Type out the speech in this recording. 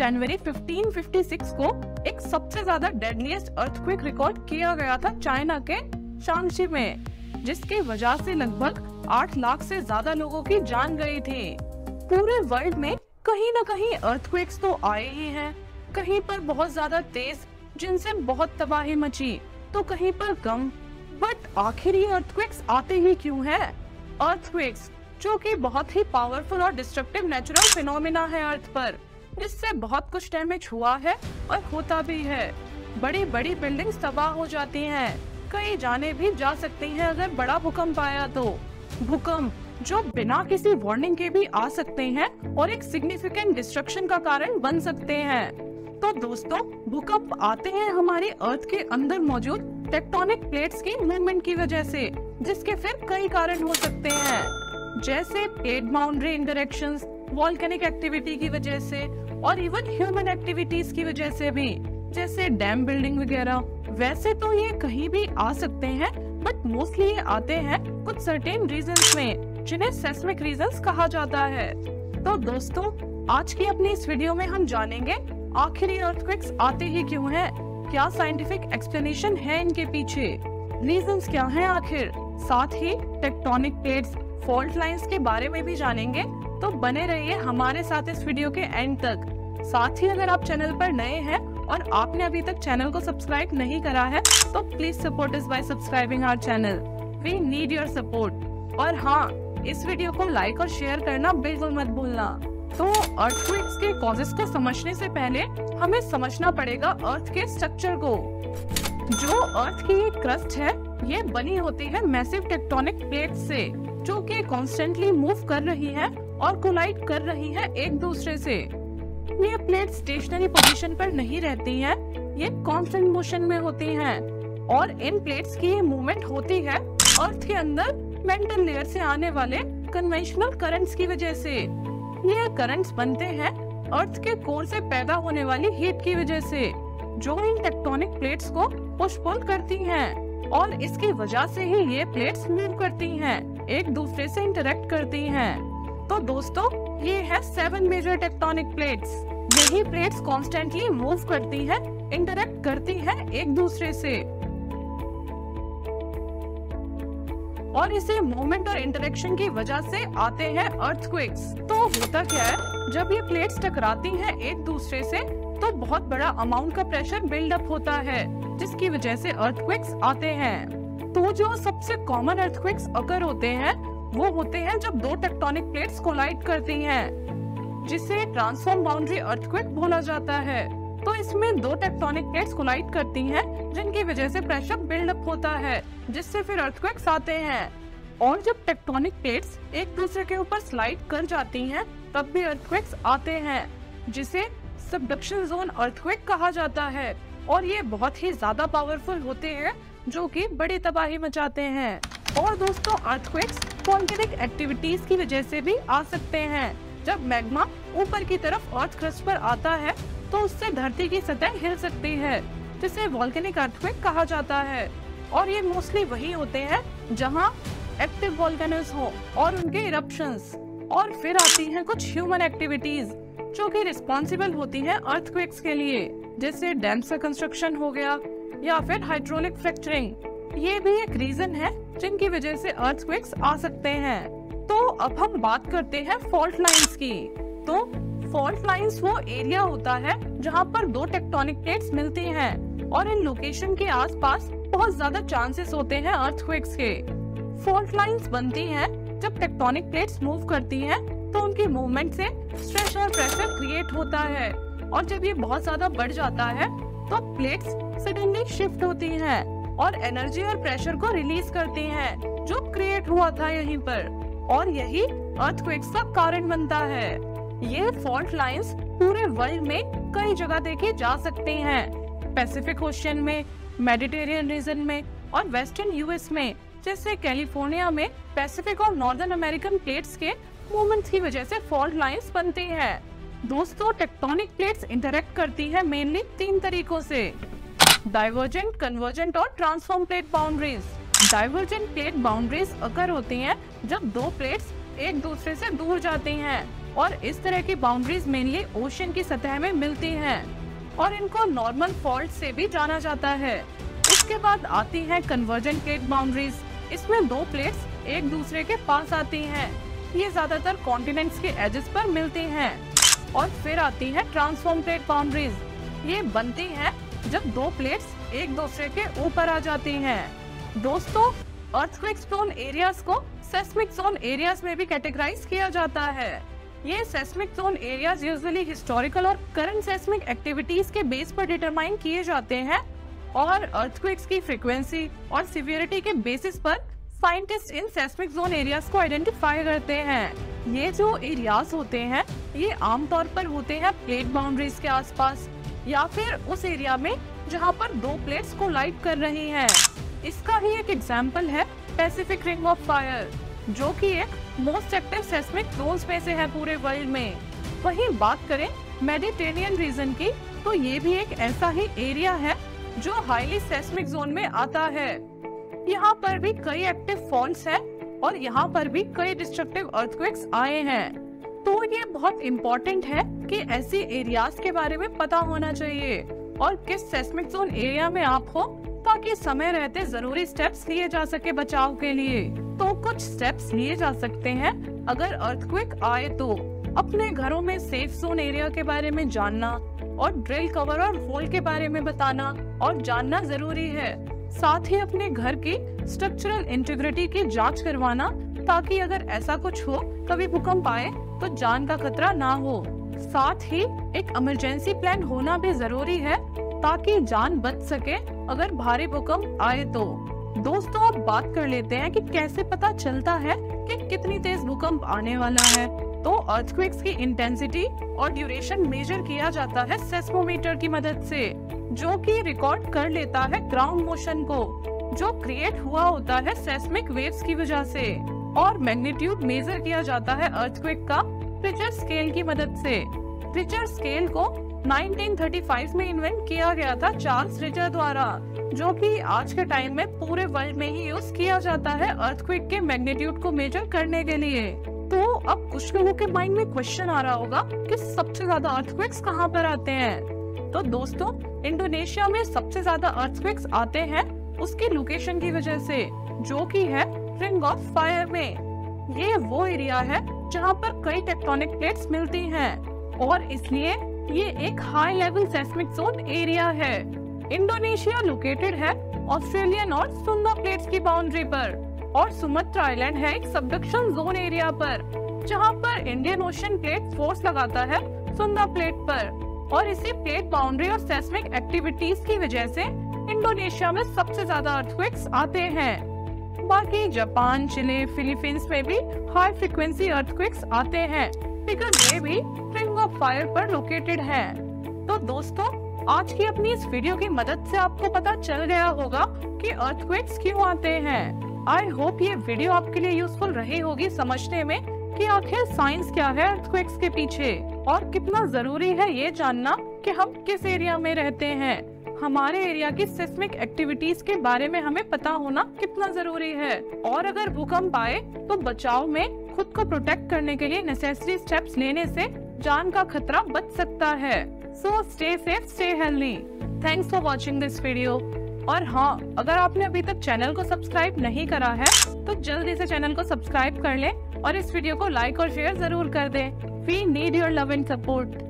जनवरी 1556 को एक सबसे ज्यादा डेडलीस्ट अर्थक्वेक रिकॉर्ड किया गया था चाइना के शांगची में, जिसकी वजह से लगभग 8 लाख से ज्यादा लोगों की जान गई थी। पूरे वर्ल्ड में कहीं न कहीं अर्थक्वेक्स तो आए ही हैं, कहीं पर बहुत ज्यादा तेज जिनसे बहुत तबाही मची, तो कहीं पर कम। बट आखिर ये अर्थक्वेक्स आते ही क्यों हैं? अर्थक्वेक्स जो कि बहुत ही पावरफुल और डिस्ट्रक्टिव नेचुरल फिनोमिना है अर्थ पर, जिससे बहुत कुछ डैमेज हुआ है और होता भी है। बड़ी बड़ी बिल्डिंग्स तबाह हो जाती हैं, कई जाने भी जा सकती हैं अगर बड़ा भूकंप आया तो। भूकंप जो बिना किसी वार्निंग के भी आ सकते हैं और एक सिग्निफिकेंट डिस्ट्रक्शन का कारण बन सकते हैं। तो दोस्तों, भूकंप आते हैं हमारे अर्थ के अंदर मौजूद टेक्टोनिक प्लेट्स की मूवमेंट की वजह से, जिसके फिर कई कारण हो सकते हैं, जैसे plate boundary interactions, volcanic activity की वजह से और इवन ह्यूमन एक्टिविटीज की वजह से भी, जैसे डैम बिल्डिंग वगैरह। वैसे तो ये कहीं भी आ सकते हैं, बट मोस्टली ये आते हैं कुछ सर्टेन रीजंस में, जिन्हें सेस्मिक रीजंस कहा जाता है। तो दोस्तों, आज की अपनी इस वीडियो में हम जानेंगे आखिर ये अर्थक्वेक्स आते ही क्यों हैं, क्या साइंटिफिक एक्सप्लेनेशन है इनके पीछे, रीजंस क्या हैं आखिर। साथ ही टेक्टोनिक प्लेट्स, फॉल्ट लाइंस के बारे में भी जानेंगे, तो बने रहिए हमारे साथ इस वीडियो के एंड तक। साथ ही अगर आप चैनल पर नए हैं और आपने अभी तक चैनल को सब्सक्राइब नहीं करा है, तो please support us by subscribing our channel. We need your support. और हाँ, इस वीडियो को लाइक और शेयर करना बिल्कुल मत भूलना। तो अर्थक्वेक्स के कॉजेस को समझने से पहले हमें समझना पड़ेगा अर्थ के स्ट्रक्चर को। जो अर्थ की ये क्रस्ट है, ये बनी होती है मैसिव टेक्टोनिक प्लेट्स से, जो कि कॉन्स्टेंटली मूव कर रही है और कोलाइड कर रही है एक दूसरे से। ये प्लेट स्टेशनरी पोजीशन पर नहीं रहती हैं, ये कांस्टेंट मोशन में होती हैं, और इन प्लेट्स की ये मूवमेंट होती है अर्थ के अंदर मेंटल लेयर से आने वाले कन्वेंशनल करंट्स की वजह से। ये करंट्स बनते हैं अर्थ के कोर से पैदा होने वाली हीट की वजह से, जो इन टेक्टोनिक प्लेट्स को पुश पुल करती हैं, और इसकी वजह से ही ये प्लेट्स मूव करती हैं, एक दूसरे से इंटरेक्ट करती हैं। तो दोस्तों, ये है 7 मेजर टेक्टोनिक प्लेट्स। यही प्लेट्स कॉन्स्टेंटली मूव करती हैं, इंटरेक्ट करती हैं एक दूसरे से, और इसे मूवमेंट और इंटरेक्शन की वजह से आते हैं अर्थक्वेक्स। तो होता क्या है, जब ये प्लेट्स टकराती हैं एक दूसरे से, तो बहुत बड़ा अमाउंट का प्रेशर बिल्डअप होता है, जिसकी वजह से अर्थक्वेक्स आते हैं। तो जो सबसे कॉमन अर्थक्वेक्स अकर होते हैं, वो होते हैं जब दो टेक्टोनिक प्लेट्स कोलाइड करती हैं, जिसे ट्रांसफॉर्म बाउंड्री अर्थक्वेक बोला जाता है। तो इसमें दो टेक्टोनिक प्लेट्स कोलाइड करती हैं, जिनकी वजह से प्रेशर बिल्डअप होता है, जिससे फिर अर्थक्वेक्स आते हैं। और जब टेक्टोनिक प्लेट्स एक दूसरे के ऊपर स्लाइड कर जाती हैं, तब भी अर्थक्वेक्स आते हैं, जिसे सबडक्शन जोन अर्थक्वेक कहा जाता है। और ये बहुत ही ज्यादा पावरफुल होते हैं, जो कि बड़ी तबाही मचाते हैं। और दोस्तों, अर्थक्वेक्स वॉल्केनिक एक्टिविटीज की वजह से भी आ सकते हैं। जब मैग्मा ऊपर की तरफ अर्थ क्रस्ट पर आता है, तो उससे धरती की सतह हिल सकती है, जिसे वॉल्केनिक अर्थक्वेक कहा जाता है। और ये मोस्टली वही होते हैं जहां एक्टिव वॉल्केनोज हो और उनके इरप्शंस। और फिर आती हैं कुछ ह्यूमन एक्टिविटीज, जो कि रिस्पॉन्सिबल होती हैं अर्थक्वेक्स के लिए, जैसे डैम्स का कंस्ट्रक्शन हो गया, या फिर हाइड्रोलिक फ्रैक्चरिंग। ये भी एक रीजन है जिनकी वजह से अर्थक्वेक्स आ सकते हैं। तो अब हम बात करते हैं फॉल्ट लाइंस की। तो फॉल्ट लाइंस वो एरिया होता है जहाँ पर दो टेक्टोनिक प्लेट्स मिलती हैं, और इन लोकेशन के आसपास बहुत ज्यादा चांसेस होते हैं अर्थक्वेक्स के। फॉल्ट लाइंस बनती हैं जब टेक्टोनिक प्लेट्स मूव करती हैं, तो उनकी मूवमेंट से स्ट्रेस और प्रेशर क्रिएट होता है, और जब ये बहुत ज्यादा बढ़ जाता है, तो प्लेट्स सडनली शिफ्ट होती हैं और एनर्जी और प्रेशर को रिलीज करती हैं, जो क्रिएट हुआ था यहीं पर, और यही अर्थक्वेक्स का कारण बनता है। ये फॉल्ट लाइंस पूरे वर्ल्ड में कई जगह देखी जा सकती हैं, पैसिफिक ओशियन में, मेडिटेरियन रीजन में, और वेस्टर्न यूएस में, जैसे कैलिफोर्निया में पैसिफिक और नॉर्दर्न अमेरिकन प्लेट्स के मूवमेंट्स की वजह से फॉल्ट लाइंस बनती हैं। दोस्तों, टेक्टोनिक प्लेट्स इंटरेक्ट करती हैं मेनली 3 तरीकों से: डाइवर्जेंट, कन्वर्जेंट और transform plate boundaries. Divergent plate boundaries occur होती हैं जब दो प्लेट्स एक दूसरे से दूर जाती हैं, और इस तरह की बाउंड्रीज मेनली ओशन की सतह में मिलती हैं और इनको नॉर्मल फॉल्ट से भी जाना जाता है। इसके बाद आती है कन्वर्जेंट प्लेट बाउंड्रीज। इसमें दो प्लेट्स एक दूसरे के पास आती हैं। ये ज्यादातर कॉन्टिनेंट्स के एजेस पर मिलती हैं। और फिर आती है ट्रांसफॉर्म प्लेट बाउंड्रीज। ये बनती हैं जब दो प्लेट्स एक दूसरे के ऊपर आ जाती हैं। दोस्तों, अर्थक्वेक जोन एरियाज को सेस्मिक जोन एरियाज में भी कैटेगराइज किया जाता है। ये seismic zone areas usually historical और करंट सेस्मिक एक्टिविटीज के बेस पर डिटरमाइन किए जाते हैं और अर्थक्वेक्स की फ्रीक्वेंसी और सिवियरिटी के बेसिस पर scientist in seismic zone areas को आइडेंटिफाई करते हैं। ये जो एरियाज होते हैं ये आमतौर पर होते हैं प्लेट बाउंड्रीज के आसपास या फिर उस एरिया में जहाँ पर दो प्लेट्स कोलाइड कर रही हैं। इसका ही एक एग्जाम्पल है पैसिफिक रिंग ऑफ फायर, जो कि एक मोस्ट एक्टिव सेस्मिक जोन्स में से है पूरे वर्ल्ड में। वहीं बात करें मेडिटेरेनियन रीजन की, तो ये भी एक ऐसा ही एरिया है जो हाईली सेस्मिक जोन में आता है। यहाँ पर भी कई एक्टिव फॉल्ट्स हैं और यहाँ पर भी कई डिस्ट्रक्टिव अर्थक्वेक्स आए हैं। तो ये बहुत इम्पोर्टेंट है कि ऐसी एरियाज के बारे में पता होना चाहिए और किस सेस्मिक जोन एरिया में आप हो, ताकि समय रहते जरूरी स्टेप्स लिए जा सके बचाव के लिए। तो कुछ स्टेप्स लिए जा सकते हैं अगर अर्थक्वेक आए तो। अपने घरों में सेफ जोन एरिया के बारे में जानना और ड्रिल कवर और होल के बारे में बताना और जानना जरूरी है। साथ ही अपने घर की स्ट्रक्चरल इंटीग्रिटी की जांच करवाना, ताकि अगर ऐसा कुछ हो, कभी भूकंप आए तो जान का खतरा ना हो। साथ ही एक इमरजेंसी प्लान होना भी जरूरी है ताकि जान बच सके अगर भारी भूकंप आए तो। दोस्तों, अब बात कर लेते हैं कि कैसे पता चलता है कि कितनी तेज भूकंप आने वाला है। तो अर्थक्वेक्स की इंटेंसिटी और ड्यूरेशन मेजर किया जाता है सेस्मोमीटर की मदद से, जो कि रिकॉर्ड कर लेता है ग्राउंड मोशन को, जो क्रिएट हुआ होता है सेस्मिक वेव्स की वजह से। और मैग्नीट्यूड मेजर किया जाता है अर्थक्वेक का रिचर स्केल की मदद से। रिचर स्केल को 1935 में इन्वेंट किया गया था चार्ल्स रिचर द्वारा, जो कि आज के टाइम में पूरे वर्ल्ड में ही यूज किया जाता है अर्थक्वेक के मैग्नीट्यूड को मेजर करने के लिए। तो अब कुछ लोगों के माइंड में क्वेश्चन आ रहा होगा कि सबसे ज्यादा अर्थक्वेक्स कहाँ पर आते हैं। तो दोस्तों, इंडोनेशिया में सबसे ज्यादा अर्थक्वेक्स आते हैं उसकी लोकेशन की वजह से, जो कि है रिंग ऑफ फायर में। ये वो एरिया है जहाँ पर कई टेक्टोनिक प्लेट्स मिलती हैं और इसलिए ये एक high level seismic zone area है। इंडोनेशिया लोकेटेड है ऑस्ट्रेलियन और सुंदा प्लेट्स की बाउंड्री पर, और सुमात्रा आइलैंड है एक सबडक्शन जोन एरिया पर, जहाँ पर इंडियन ओशन प्लेट फोर्स लगाता है सुंदा प्लेट पर। और इसी प्लेट बाउंड्री और सेस्मिक एक्टिविटीज की वजह से इंडोनेशिया में सबसे ज्यादा अर्थक्वेक्स आते हैं। बाकी जापान, चिली, फिलीपींस में भी हाई फ्रीक्वेंसी अर्थक्वेक्स आते हैं, बिकॉज़ ये भी रिंग ऑफ फायर पर लोकेटेड हैं। तो दोस्तों, आज की अपनी इस वीडियो की मदद से आपको पता चल गया होगा कि अर्थक्वेक्स क्यों आते हैं। आई होप ये वीडियो आपके लिए यूजफुल रही होगी समझने में कि आखिर साइंस क्या है अर्थक्वेक्स के पीछे, और कितना जरूरी है ये जानना कि हम किस एरिया में रहते हैं। हमारे एरिया की सिस्मिक एक्टिविटीज के बारे में हमें पता होना कितना जरूरी है, और अगर भूकंप आए तो बचाव में खुद को प्रोटेक्ट करने के लिए नेसेसरी स्टेप्स लेने से जान का खतरा बच सकता है। So stay safe, stay healthy. Thanks for watching this video. और हाँ, अगर आपने अभी तक चैनल को सब्सक्राइब नहीं करा है तो जल्दी से चैनल को सब्सक्राइब कर लें और इस वीडियो को लाइक और शेयर जरूर कर दें। We need your love and support.